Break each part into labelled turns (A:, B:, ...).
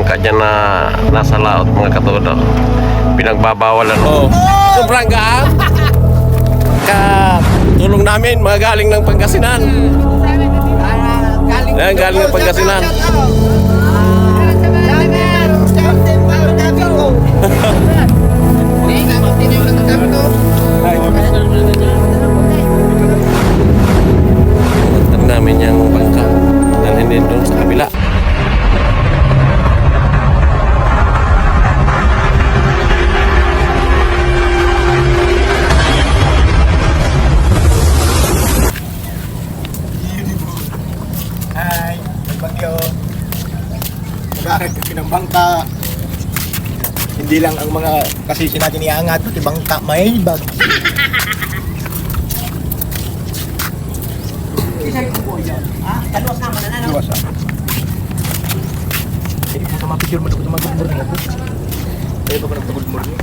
A: bangka dyan na nasa laot mga katodo. Pinagbabawalan. Sobrang gaan. Tulong namin mga galing ng Pangasinan. Galing ng Pangasinan. Namin yung bangka dan hindi doon sa kabila.
B: Hi, bagyo. Bakit kasi ng bangka? Hindi lang ang mga kasisi natin iangat, pati bangka may bag. Luwas ah. Hindi mo sama picture mo sa mga good morning ako. Ayaw ba ka good morning?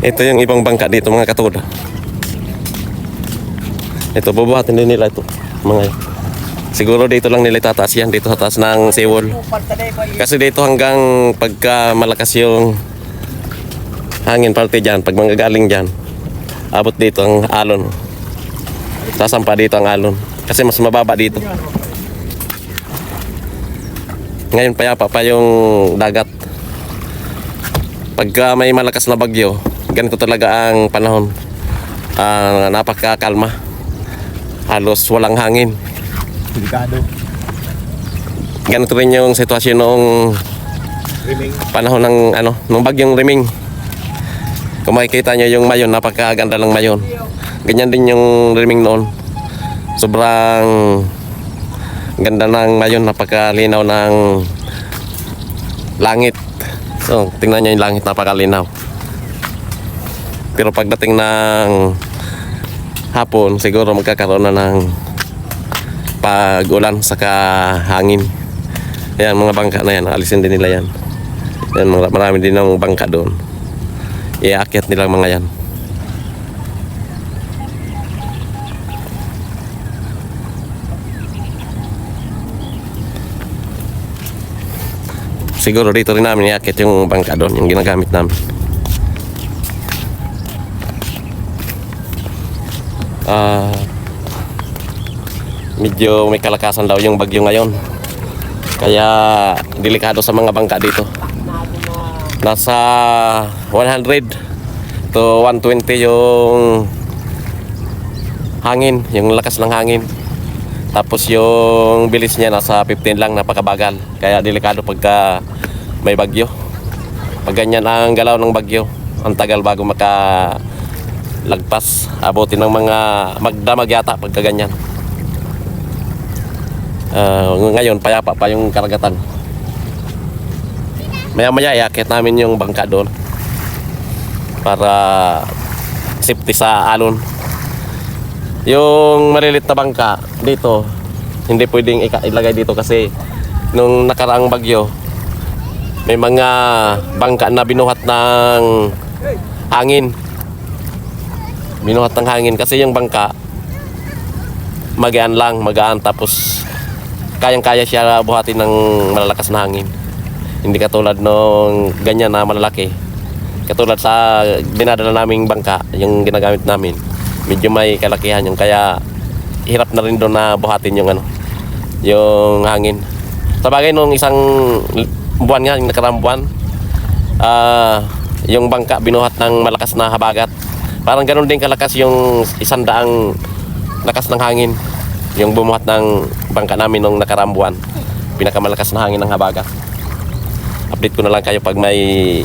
A: Ito yung ibang bangka dito mga katodo. Ito bubuhatin din nila ito mga. Siguro dito lang nila tataas yan, dito sa taas ng seawall. Kasi dito hanggang pagka malakas yung hangin parte dyan, pag manggagaling dyan, abot dito ang alon. Sasampa dito ang alon. Kasi mas mababa dito. Ngayon payapa pa yung dagat. Pagka may malakas na bagyo, ganito talaga ang panahon. Napakakalma. Halos walang hangin.
B: Delikado.
A: Ganito rin yung sitwasyon noong panahon ng nung bagyong Riming. Kung makikita nyo yung mayon, napakaganda ng mayon. Ganyan din yung Riming noon. Sobrang ganda ng mayon, napakalinaw ng langit. So, tingnan nyo yung langit, napakalinaw. Pero pagdating ng hapon, siguro magkakaroon na ng pag-ulan saka hangin. Ayan, mga bangka na yan, alisin din nila yan. Ayan, marami din ng bangka doon. Iakyat nila mga yan. Siguro dito rin namin iakyat yung bangka doon, yung ginagamit namin. Medyo may kalakasan daw yung bagyo ngayon. Kaya delikado sa mga bangka dito. Nasa 100 to 120 yung hangin, yung lakas ng hangin. Tapos yung bilis niya nasa 15 lang, napakabagal. Kaya delikado pagka may bagyo. Pag ganyan ang galaw ng bagyo, ang tagal bago makalagpas. Abutin ng mga magdamag yata pagka ganyan. Ngayon payapa pa yung karagatan. Maya-maya iakyat namin yung bangka doon para safety sa alon. Yung malilit na bangka dito, hindi pwedeng ilagay dito kasi nung nakaraang bagyo, may mga bangka na binuhat ng hangin. Binuhat ng hangin kasi yung bangka magaan tapos kayang-kaya siya buhatin ng malalakas na hangin. Hindi katulad nung ganyan na malalaki. Katulad sa dinadala naming bangka, yung ginagamit namin, medyo may kalakihan yung kaya hirap na rin doon na buhatin yung yung hangin. Sa bagay nung isang buwan nga, yung nakaraang buwan, yung bangka binuhat ng malakas na habagat. Parang ganoon din kalakas yung 100 lakas ng hangin. Yung bumuhat ng bangka namin nung nakaraang buwan, pinakamalakas na hangin ng habagat. Update ko na lang kayo pag may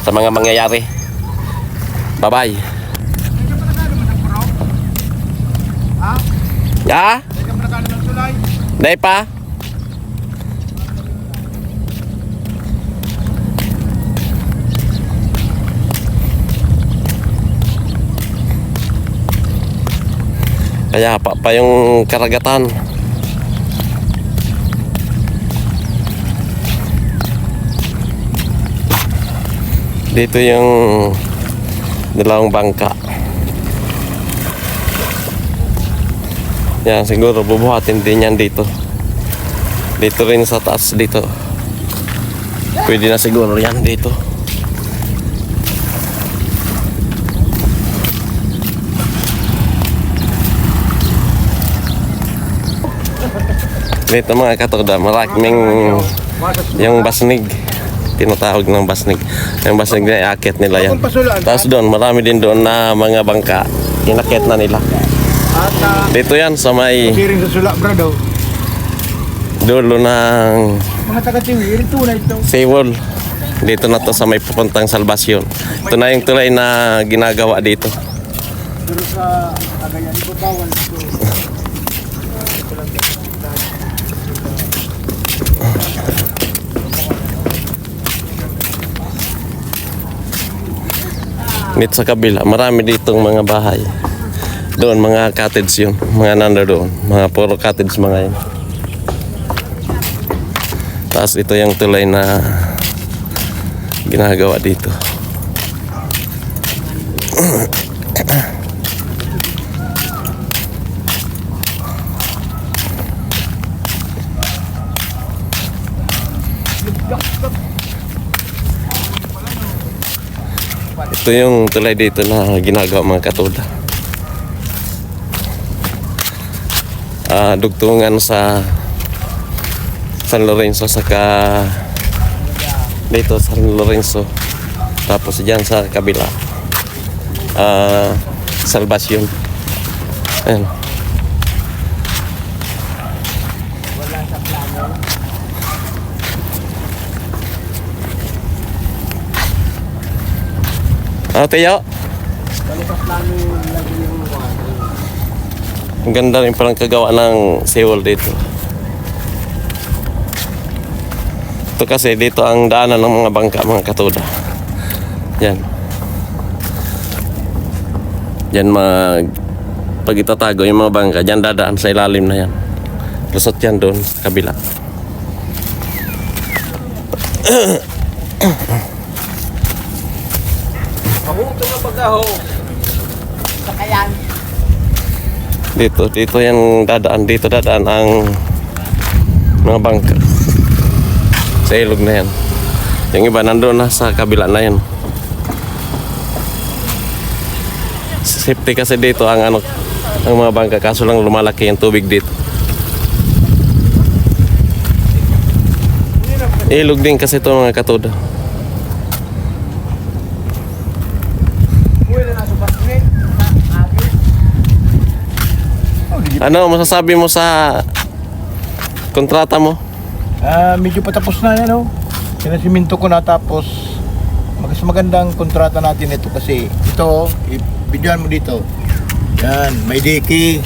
A: sa mga mangyayari. Bye bye. Ya? Dahil pa? Kaya pa yung karagatan. Dito yung dalawang bangka. Yan, siguro bubuhatin din yan dito. Dito rin sa taas dito. Pwede na siguro yan dito. Dito mga katoda, maraming yung basnig. Tinatawag ng basnig. Yung basnig na iakit nila yan. Tapos doon, marami din doon na mga bangka. Inakit na nila.
B: At
A: Dito yan sa may
B: siring sa sula, bro, daw.
A: dulo ng
B: Mga taga-tiwi, ito na ito.
A: seawall. Dito na to sa may papuntang Salvacion. Ito na yung tulay na ginagawa dito.
B: Pero sa Cagayan, ito bawal ito.
A: Dito sa kabila, marami ditong mga bahay. Doon, mga cottage yun. Mga nanda doon. Mga puro cottage mga yun. Tapos ito yung tulay na ginagawa dito. Ito yung tulay dito na ginagawa mga katoda. Dugtungan sa San Lorenzo saka dito San Lorenzo. Tapos diyan sa kabila Salvacion. Ayan. Tiyo. Ang ganda rin palang kagawa ng seawall dito. Ito kasi dito ang daanan ng mga bangka, mga katoda. Yan. Yan pag itatago yung mga bangka, dyan dadaan sa ilalim na yan. Lusot yan doon sa kabila.
B: Pabuto na pag-aho. Sakayan.
A: Dito yung dadaan. Dito dadaan ang mga bangka. Sa ilog na yan. Yung iba nandun na sa kabila na yan. Safety kasi dito ang mga bangka, kaso lang lumalaki yung tubig dito. Ilog din kasi ito mga katoda. Ano masasabi mo sa kontrata mo?
B: Medyo patapos na yan, oh. Sinasiminto ko na, tapos mas magandang kontrata natin ito kasi ito, i-videoan mo dito. Yan, may diki.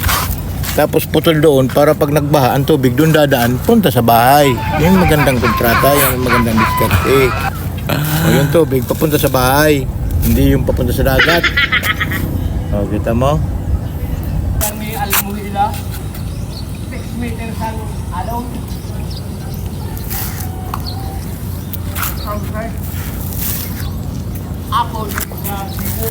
B: Tapos putol doon para pag nagbaha ang tubig doon dadaan punta sa bahay. Yung magandang kontrata, yung magandang diskarte. O yung tubig papunta sa bahay, hindi yung papunta sa dagat. O, kita mo?
C: Kami alam mo nila 6 meters ang along. Apple na sibo.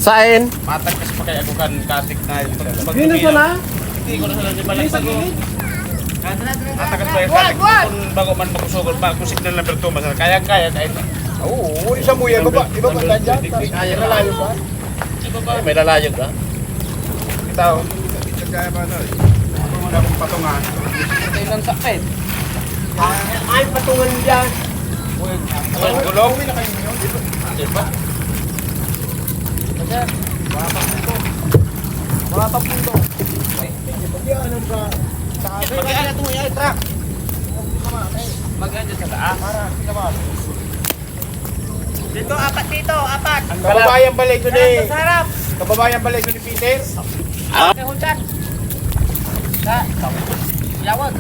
A: Sain?
D: Matag kasi pa kaya ako kan katik na
C: Dino sa na?
D: Hindi ko na sila di balik sa Matagal pa yung
C: Wag,
D: katik
C: wag!
D: kung bago man magkusugol pa kung signal number 2 masal kaya kahit
B: Oo, isang buya, iba ba dyan?
D: Kaya na
B: Malayo pa?
A: May lalayo ka?
D: Itaw. Kaya pa no. Kung wala akong patungan.
C: Ito yung sakit. Ay, patungan dyan.
D: Gulong.
C: Wala pa punto.
D: Mag-iana ito mo yung truck.
C: Mag-ano sa taas. Dito, apat dito, apat.
B: Kababayan balik ko ni.
C: Sa harap.
B: Kababayan balik ko ni Peter.
C: Kaya hundan. Yawag.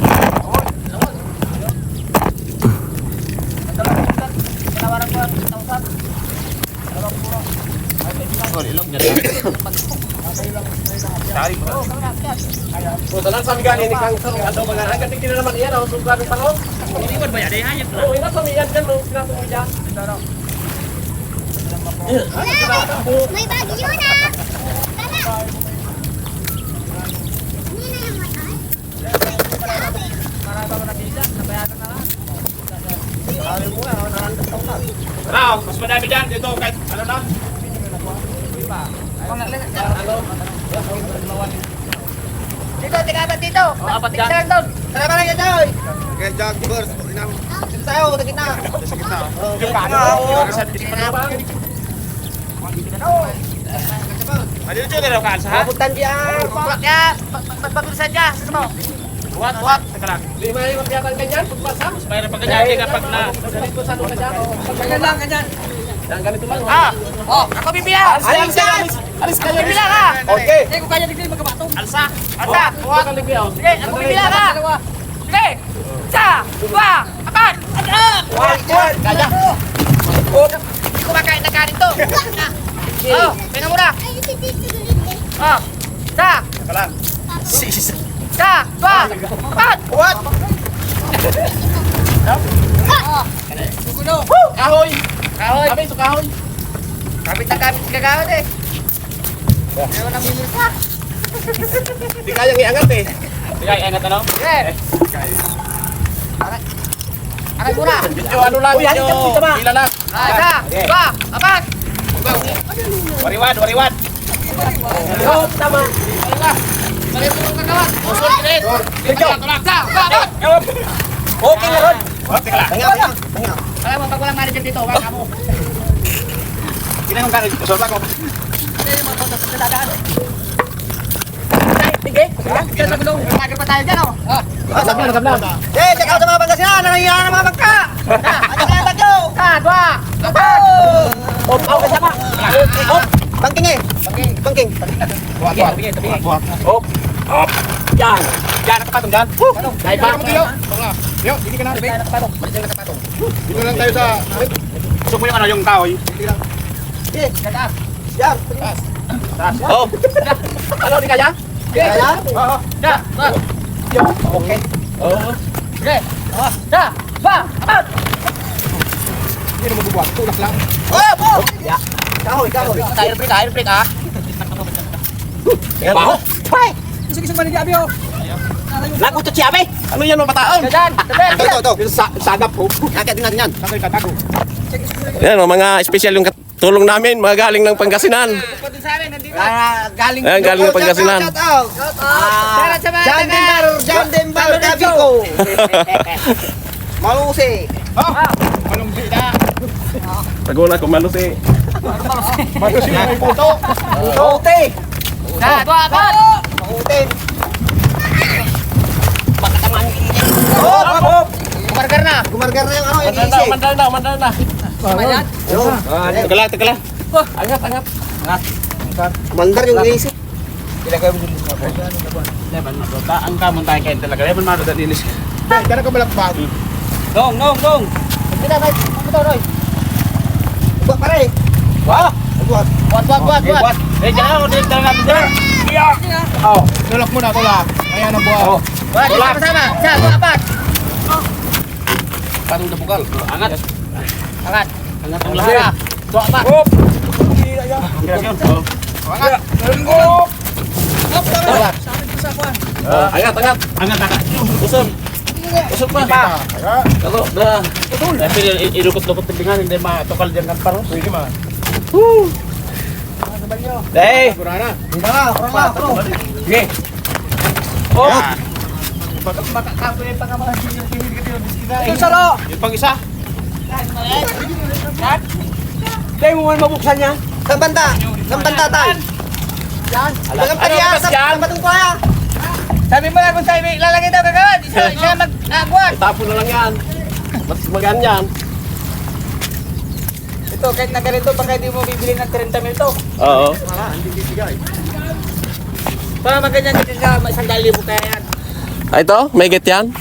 C: Yawag. Dalawang hundan. Kinawaran ko ang 1,000. Dalawang puro.
D: Ilog niya. Dari mo.
A: O, tanan sa migan ini kang sarong ato mga hanggang tingin na naman iyan, sugar ng panahon.
C: Hindi ko ba yan? Hayop na.
A: Oo, ina sa miyan kan, no, sinatong miyan.
E: May bagyo na! Tara! Hindi na yung mataas.
D: Tara, mas madami dyan dito kahit ano na.
C: Dito, tingnan dito. Apat dyan. Doon. Tara ba na doon?
D: Kaya jag burst. Inam.
C: Dito tayo, sa gitna.
D: Sa gitna.
C: Yung paano?
D: Adil juga daw ka sa.
C: Papuntan diyan. Papuntan diyan. Pagpapilisan diyan. Sino mo?
D: Buat. Teka lang.
A: Di ba yung magkiyatan ganyan, pagpasa?
D: Mas mayroon pa ganyan kapag na.
A: Ganito sa nung ganyan, o.
C: Ganyan lang, ganyan.
A: Yan, ganito lang, o.
C: Oh, ako bibilang.
A: Alis ka, alis ka,
C: Bibilang ka.
A: Okay.
C: Hindi ko kaya digdil magkabatong.
D: Alsa.
C: Alsa.
A: Huwag kang ligyan, o.
C: Sige, ako bibilang ka. Sige. Isa, dua, apat.
A: Kaya.
C: Hindi ko makain na kanin to. Oh, pina muna.
E: Ay, ito dito rin.
C: Oh, isa.
D: Teka lang.
C: Isa, dua, apat.
D: What?
A: Kahoy.
C: Kahoy.
A: Kami, ito kahoy.
C: Kapit na kapit kagawad eh. Ayaw na minus ha.
A: Di kayang iangat, eh.
D: Sige, ingat ano?
C: Sige. Aray muna.
A: Video, ano lang, video. Hila lang.
C: Isa, dua, apat.
D: Wariwad.
A: Oh, tama.
C: Balik tulong kagawad.
D: Usul kirit.
C: Isa, dua, apat.
A: Okay na ron.
D: Oh, teka lang.
C: Alam mo, pag walang manager dito, wala mo.
D: Ginang ka. Usul ako.
C: Sige. Diyan sa gulong. Tagal pa tayo dyan, oh.
A: Sablan.
C: Eh, check out sa mga Pangasinan. Nangyayari ng mga bangka. Ano kaya bagyo? Isa, dua, apat.
A: Op, kasama. Op.
C: Bangking eh. Bangking.
D: Buat.
A: Op. Yan.
D: Diyan nakapatong diyan.
A: Dahil pa.
D: Yo, hindi ka na. Dito lang tayo sa. Gusto mo yung ano yung kahoy?
C: Sige, kataas. Yan.
A: Oh. Ano, di kaya?
C: Kaya?
D: Oo.
C: Isa, dua.
A: Okay. Oh.
C: Sige. Isa, dua, apat.
D: Hindi na mabubuhat. Tulak lang.
C: Oh! Kahoy. Air break ah.
A: Tingnan mo.
C: Sige, ba ni Abio?
A: Nagutot si Abe. Ano yan, mapataon?
C: Diyan, tabi.
D: Ito.
A: Sagap po.
C: Akit din natin yan.
D: Takoy tatago.
A: Yan, mga special yung tulong namin, mga galing ng Pangasinan.
C: Pwede sa amin, nandito.
B: Galing
A: Ayan, galing ng Pangasinan.
C: Shout out. Shout sa mga
B: John Denver, Dabico. Malusi.
D: Anong bida?
A: Pagula ko malusi.
D: Malusin mo may puto.
B: Puti.
C: Isa, dua, apat.
B: Putin.
C: Kumargar na.
B: Gumargar na yung ano, yung isi.
A: Mandal na.
C: Bayad.
A: Teka lang. Angat.
B: Mandar yung isi.
D: Ang kamon tayo kayo talaga. Leban maro dan ilis. Kaya ka balakbag.
C: Nong. Kita na. Ito, Roy.
B: Buat pare.
D: Wah.
B: Buat.
C: Buat.
D: Eh, jangan ako dito na natin dyan. Iya. Oh, tulak muna, tulak. Ayan ang buha.
C: Buat, sama-sama. Isa, dua, apat.
D: Parang nabukal. Angat.
C: Angat.
D: Ang lahat.
C: Dua, apat.
D: Hop. Angat.
A: Angat.
D: Angat.
A: Usap pa. Kalau dah.
D: Tapi ilukot-lukot tingnan, hindi matukal dyan ng paros. Pwede ma.
A: Hey.
D: Kurana.
A: Sige. Oh.
D: Makakakunin pa ka mga senior TV ka dito.
C: Ito, Saro.
D: Yung pang isa.
B: Tayo mo man mabuksan yan. Sambanta tayo. Yan. Bagang pariya sa batong kuya.
C: Sabi mo lang kung sabi, lalagay daw kagawad. Siya mag-agwat.
A: Tapon na lang yan. Mas magaan yan.
C: Ito, kahit na ganito, baka hindi mo bibili ng 30 mil to.
A: Oo.
C: Para maganyan din ka, 1,000 kaya yan.
A: Ito, may gate yan?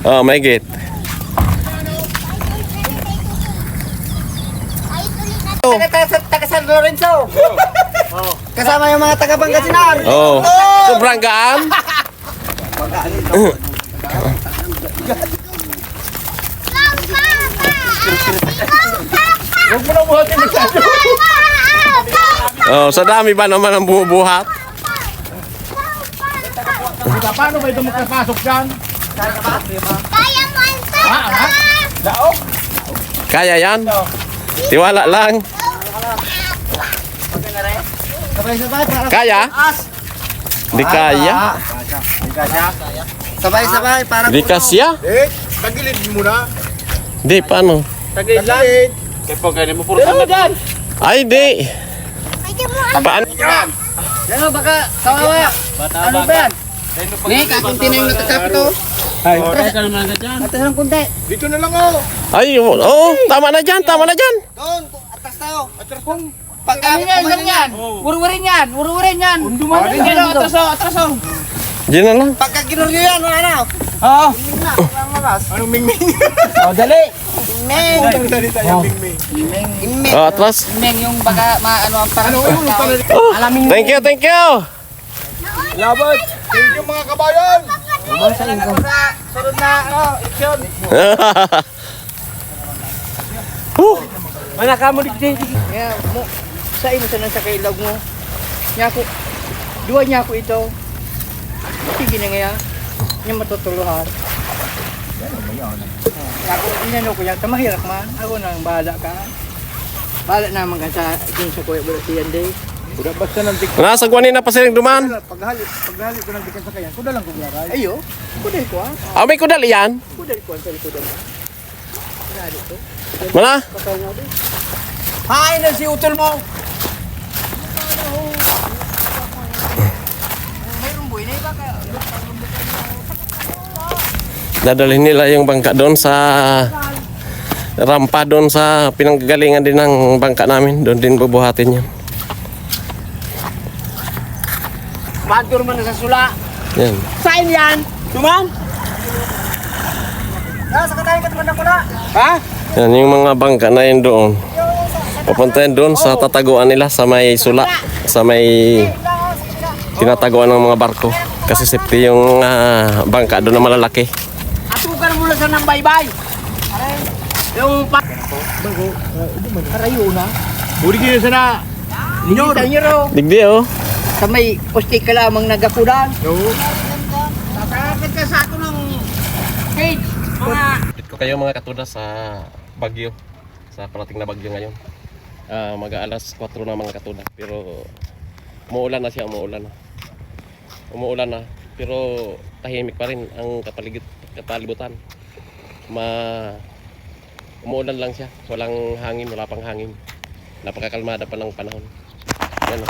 A: Oh, may gate.
E: Ay, tuloy na.
C: Taga San Lorenzo. Kasama yung mga taga-Pangasinan.
A: Oh, sobrang gaan.
B: Huwag mo na buhatin masyado.
A: Oh, sa dami ba naman ang bumubuhat?
B: Paano ba ito makapasok dyan?
E: Kaya mo ang papa.
B: Laok.
A: Kaya yan. Tiwala lang.
C: Sabay-sabay para
A: Kaya? Di kaya.
C: sabay-sabay para
A: Di kasya.
B: Eh, tagilid mo na.
A: Di, paano?
B: Tagilid.
A: Ay, di.
E: Kaya mo ang
A: Paano?
C: Ano baka kawawa? Ano ba yan? Ni, kakunti na yung natatapos to.
B: Ay,
C: Atas ng kunti.
B: dito na lang oh.
A: Ay, oh, tama na dyan, tama na dyan.
C: Doon, atas tayo.
B: Atras kong.
C: Pag kumain yan, ururin yan, ururin yan. Dumanin yan, atraso.
A: Diyan na lang.
C: Pagka ginuryo yan, ano?
B: Oo.
C: Ming na, walang maras.
B: Anong mingming?
C: O, dali. Ming.
B: Ang salita yung mingming.
C: Ming.
A: Oh, atras.
C: Ming yung baka, ano ang parang
B: Ano yung talaga?
A: Oh,
C: Alaming
A: thank you, thank you.
B: Labot. Thank you mga kabayan.
C: Sunod na, action. Mana kamu di ya mo sa imo sa nang sa kailog mo. Nya ko duwa niya ako ito. Sige na nga. Nya matutuluhan. Ako inano ko yan tamahirak man. Ako nang bahala ka. Bahala naman ka sa din sa kuya bulatian day.
B: Udah basta nang dik.
A: Nasa guwanin na pa silang duman.
B: Paghali ko nang dikan sa kayan. Kuda lang kong laray.
C: Ayo. Kuday ko
A: Ah, may kudal yan.
C: Kuday ko sa kuday.
A: Mana?
C: Hain na si utol mo. Mayroong buhay na baka.
A: Dadalhin nila yung bangka doon sa rampa doon sa pinanggagalingan din ng bangka namin. Doon din bubuhatin yan.
C: Matur man sa sula.
A: Yan.
C: Saan yan? Duman? Ah, sa katayin ka naman na pula. Ha?
A: Yan yung mga bangka na yun doon. Papuntahin doon sa tataguan nila sa may sula. Sa may tinataguan ng mga barko. Kasi safety yung bangka doon na malalaki.
C: Atukan mo lang sa nang baybay. Yung pa... Karayo na.
B: Budi kayo sana.
C: Lingitan nyo raw.
A: Digdi oh.
C: Sa may pustik ka lamang nagakudan.
B: Yo.
C: Nakakit ka sa ako ng cage. Mga...
A: Update ko kayo mga katuda sa bagyo. Sa parating na bagyo ngayon. Mag-aalas 4 na mga katuda. Pero umuulan na siya, umuulan na. Umuulan na. Pero tahimik pa rin ang kapalibutan. Umuulan lang siya. Walang hangin, wala pang hangin. Napakakalmada pa ng panahon. Yan o.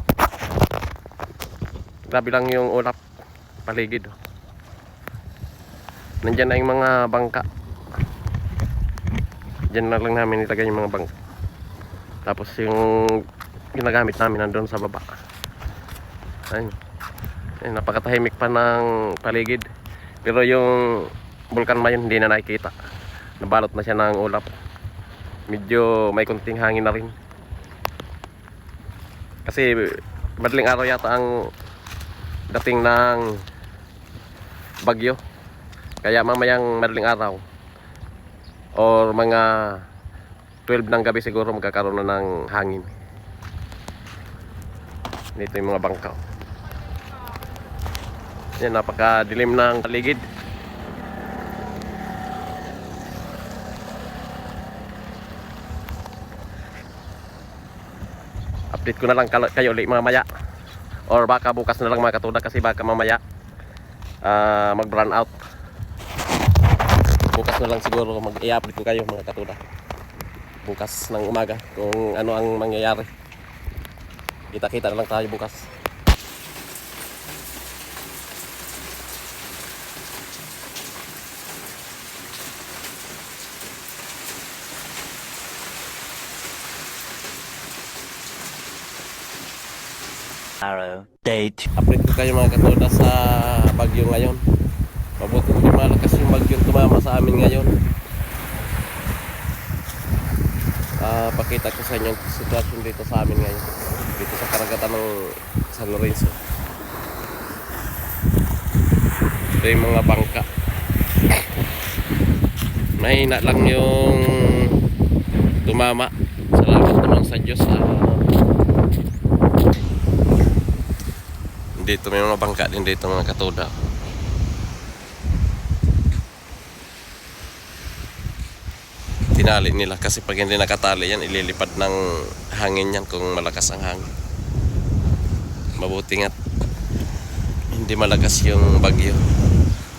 A: Grabe lang yung ulap paligid. Oh. Nandyan na yung mga bangka. Diyan na lang namin ilagay yung mga bangka. Tapos yung ginagamit namin nandun sa baba. Ayun. Ayun, napakatahimik pa ng paligid. Pero yung Vulcan Mayon hindi na nakikita. Nabalot na siya ng ulap. Medyo may kunting hangin na rin. Kasi madaling araw yata ang dating ng bagyo. Kaya mamayang madaling araw or mga 12 ng gabi siguro magkakaroon na ng hangin. Dito yung mga bangka. Yan, napakadilim ng paligid. Update ko na lang kayo ulit mamaya. Or baka bukas na lang mga katuda kasi baka mamaya mag-run out. Bukas na lang siguro mag-i-update ko kayo mga katuda. Bukas ng umaga kung ano ang mangyayari. Kita-kita na lang tayo bukas.
F: Date.
A: Update ko kayo mga katuda sa bagyo ngayon. Mabuti hindi malakas yung bagyo tumama sa amin ngayon. Pakita ko sa inyo yung sitwasyon dito sa amin ngayon. dito sa karagatan ng San Lorenzo. Ito yung mga bangka. Mahina lang yung tumama. Salamat naman sa Diyos. Dito may mga bangka din dito mga katuda. Tinali nila kasi pag hindi nakatali yan, ililipad ng hangin yan kung malakas ang hangin. Mabuti nga't hindi malakas yung bagyo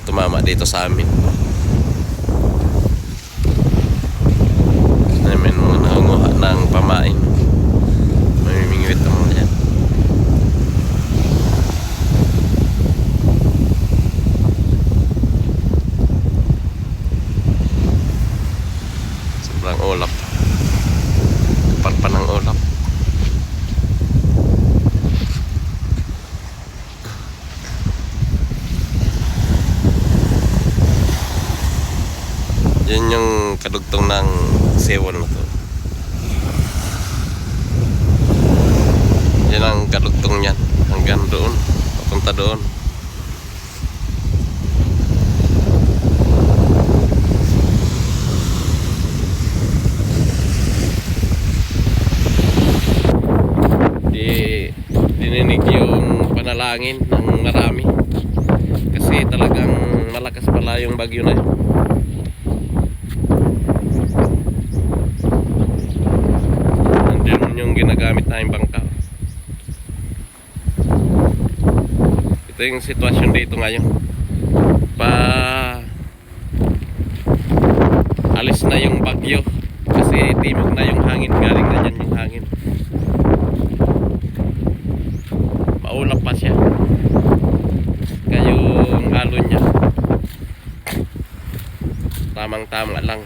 A: tumama dito sa amin. May mga nangunguha ng pamain. Mamimingwit ang mga yan. Sobrang ulap. Kapal pa ng ulap. Yan yung kadugtong ng sewol na to. Yan ang kadugtong niyan. Hanggang doon. Papunta doon. Dininig yung panalangin ng marami. Kasi talagang malakas pala yung bagyo na yun. Yung ginagamit na yung bangka. Ito yung sitwasyon dito ngayon. Alis na yung bagyo kasi timog na yung hangin, galing na dyan yung hangin. Maulap pa siya kaya yung alon niya tamang tama lang.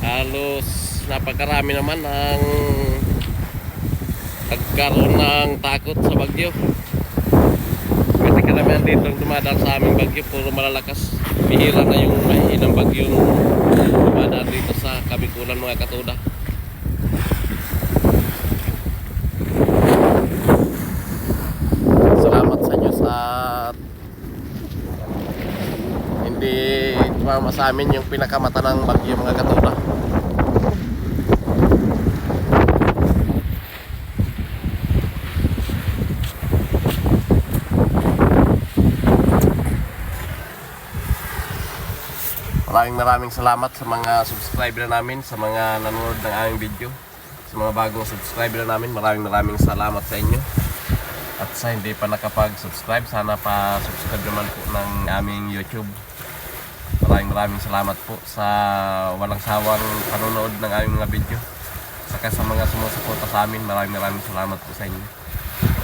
A: Halos napakarami naman ang nagkaroon ng takot sa bagyo. Kasi karamihan dito ang dumadaan sa aming bagyo puro malalakas. Bihira na yung mahinang bagyo dumadaan dito sa Kabikulan mga katuda. Salamat sa Diyos at hindi tumama sa amin yung pinakamata ng bagyo mga katuda. Maraming salamat sa mga subscriber namin, sa mga nanonood ng aming video, sa mga bagong subscriber namin. Maraming salamat sa inyo. At sa hindi pa nakapag-subscribe, sana pa-subscribe naman po ng aming YouTube. Maraming salamat po sa walang sawang panonood ng aming mga video. Saka sa mga sumusuporta sa amin, maraming salamat po sa inyo.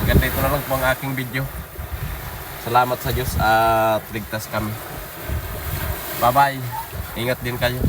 A: Hanggang dito na lang po ang aking video. Salamat sa Diyos at ligtas kami. Bye-bye. Ingat din kayo.